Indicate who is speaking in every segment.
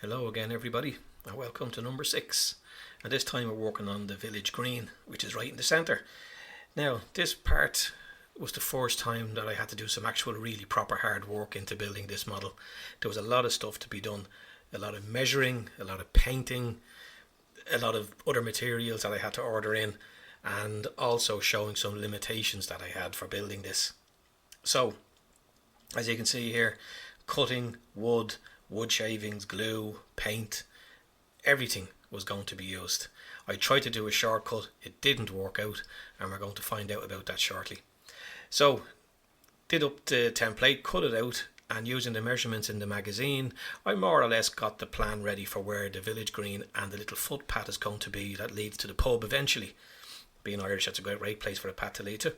Speaker 1: Hello again everybody and welcome to number 6, and this time we're working on the village green, which is right in the centre. Now this part was the first time that I had to do some actual really proper hard work into building this model. There was a lot of stuff to be done, a lot of measuring, a lot of painting, a lot of other materials that I had to order in, and also showing some limitations that I had for building this. So as you can see here, cutting wood shavings, glue, paint, everything was going to be used. I tried to do a shortcut, it didn't work out, and we're going to find out about that shortly. So, did up the template, cut it out, and using the measurements in the magazine, I more or less got the plan ready for where the village green and the little footpath is going to be that leads to the pub eventually. Being Irish, that's a great place for a path to lead to.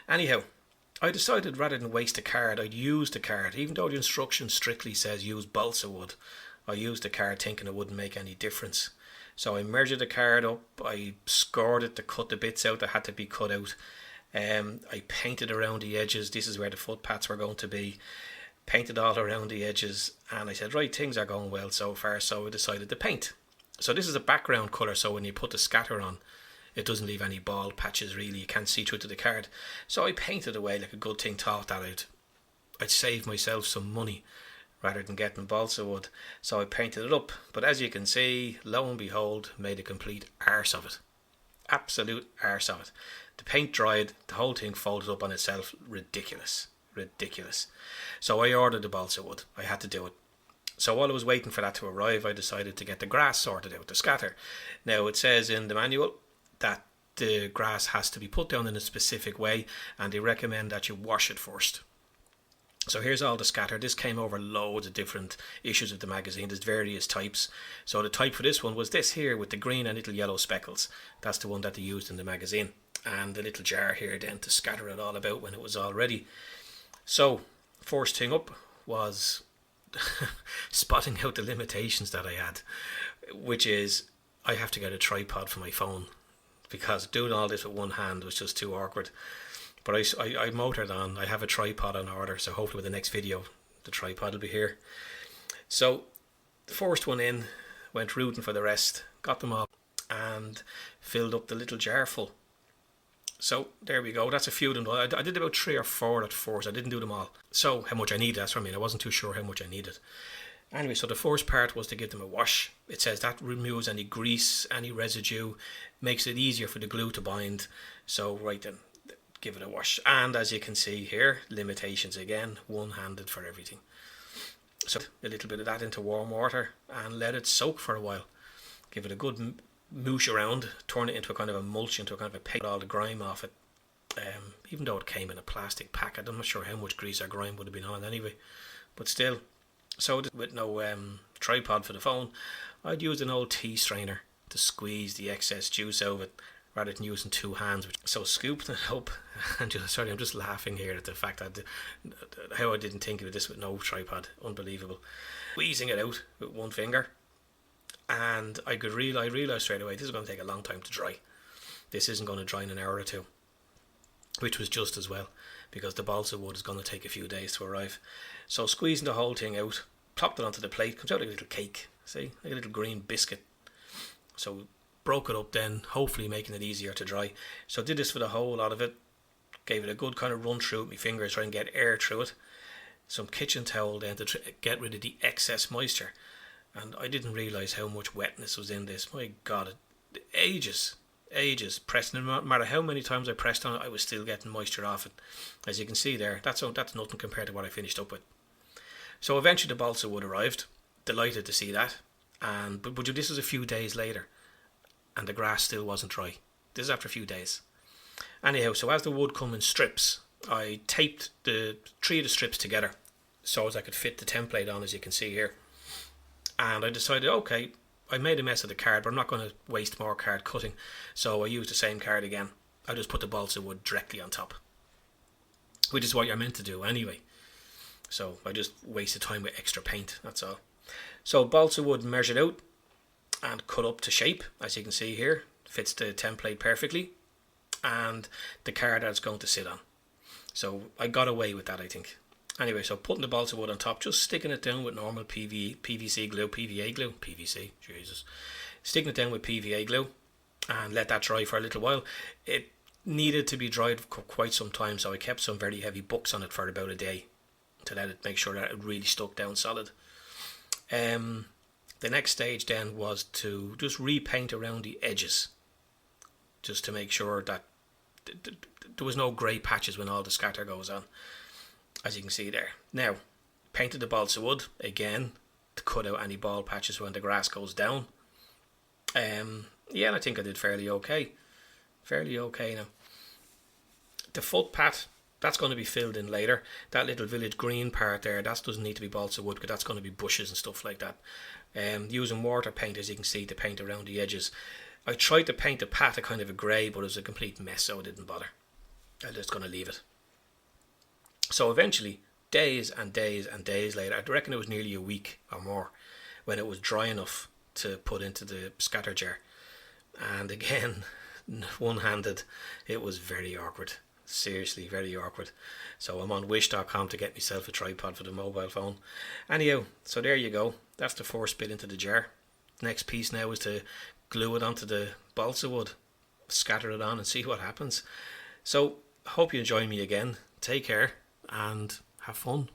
Speaker 1: Anyhow, I decided rather than waste a card, I'd use the card. Even though the instruction strictly says use balsa wood, I used the card thinking it wouldn't make any difference. So I measured the card up, I scored it to cut the bits out that had to be cut out. I painted around the edges. This is where the footpaths were going to be. Painted all around the edges, and I said, right, things are going well so far, so I decided to paint. So this is a background colour, so when you put the scatter on, it doesn't leave any bald patches really, you can't see through to the card. So I painted away like a good thing, thought that I'd save myself some money rather than getting balsa wood. So I painted it up, but as you can see, lo and behold, made a complete arse of it. Absolute arse of it. The paint dried, the whole thing folded up on itself. Ridiculous. So I ordered the balsa wood, I had to do it. So while I was waiting for that to arrive, I decided to get the grass sorted out, the scatter. Now it says in the manual that the grass has to be put down in a specific way, and they recommend that you wash it first. So here's all the scatter. This came over loads of different issues of the magazine. There's various types. So the type for this one was this here with the green and little yellow speckles. That's the one that they used in the magazine. And the little jar here then to scatter it all about when it was all ready. So first thing up was spotting out the limitations that I had, which is I have to get a tripod for my phone, because doing all this with one hand was just too awkward. But I motored on. I have a tripod on order, so hopefully with the next video the tripod will be here. So the first one in, went rooting for the rest, got them all, and filled up the little jar full. So there we go, that's a few of them. I did about 3 or 4 at first, I didn't do them all. So how much I needed, that's what I mean, I wasn't too sure how much I needed. Anyway, so the first part was to give them a wash. It says that removes any grease, any residue, makes it easier for the glue to bind. So right then, give it a wash. And as you can see here, limitations again, one-handed for everything. So a little bit of that into warm water and let it soak for a while. Give it a good moosh around, turn it into a kind of a mulch, into a kind of a paste, all the grime off it. Even though it came in a plastic packet, I'm not sure how much grease or grime would have been on anyway, but still. So with no tripod for the phone, I'd use an old tea strainer to squeeze the excess juice out of it rather than using 2 hands. So scooped it up, and sorry, I'm just laughing here at the fact that how I didn't think of this with no tripod. Unbelievable. Squeezing it out with one finger, and I realised straight away this is going to take a long time to dry. This isn't going to dry in an hour or two, which was just as well, because the balsa wood is going to take a few days to arrive. So squeezing the whole thing out, plopped it onto the plate, comes out like a little cake, see, like a little green biscuit. So broke it up then, hopefully making it easier to dry. So I did this for the whole lot of it, gave it a good kind of run through with my fingers, try and get air through it. Some kitchen towel then to get rid of the excess moisture. And I didn't realise how much wetness was in this. My God, ages pressing. No matter how many times I pressed on it, I was still getting moisture off it. As you can see there, that's nothing compared to what I finished up with. So eventually the balsa wood arrived. Delighted to see that. But this was a few days later, and the grass still wasn't dry. This is after a few days. Anyhow, so as the wood come in strips, I taped the 3 of the strips together so as I could fit the template on, as you can see here. And I decided, okay, I made a mess of the card, but I'm not going to waste more card cutting. So I used the same card again. I just put the balsa wood directly on top, which is what you're meant to do anyway. So I just wasted time with extra paint, that's all. So balsa wood measured out and cut up to shape, as you can see here. Fits the template perfectly, and the card that it's going to sit on. So I got away with that, I think. Anyway, so putting the balsa wood on top, just sticking it down with normal PVC glue, PVA glue, PVC, Jesus. Sticking it down with PVA glue and let that dry for a little while. It needed to be dried for quite some time, so I kept some very heavy books on it for about a day to let it make sure that it really stuck down solid. The next stage then was to just repaint around the edges, just to make sure that there was no grey patches when all the scatter goes on, as you can see there. Now, painted the balsa wood again to cut out any bald patches when the grass goes down. Yeah, and I think I did fairly okay now. The footpath, that's going to be filled in later. That little village green part there, that doesn't need to be balsa wood, because that's going to be bushes and stuff like that. Using water paint, as you can see, to paint around the edges. I tried to paint the path a kind of a grey, but it was a complete mess, so I didn't bother. I'm just going to leave it. So eventually, days and days and days later, I reckon it was nearly a week or more, when it was dry enough to put into the scatter jar. And again, one-handed, it was very awkward. Seriously, very awkward. So I'm on wish.com to get myself a tripod for the mobile phone. Anyhow, so there you go. That's the first bit into the jar. Next piece now is to glue it onto the balsa wood, scatter it on and see what happens. So, hope you join me again. Take care and have fun.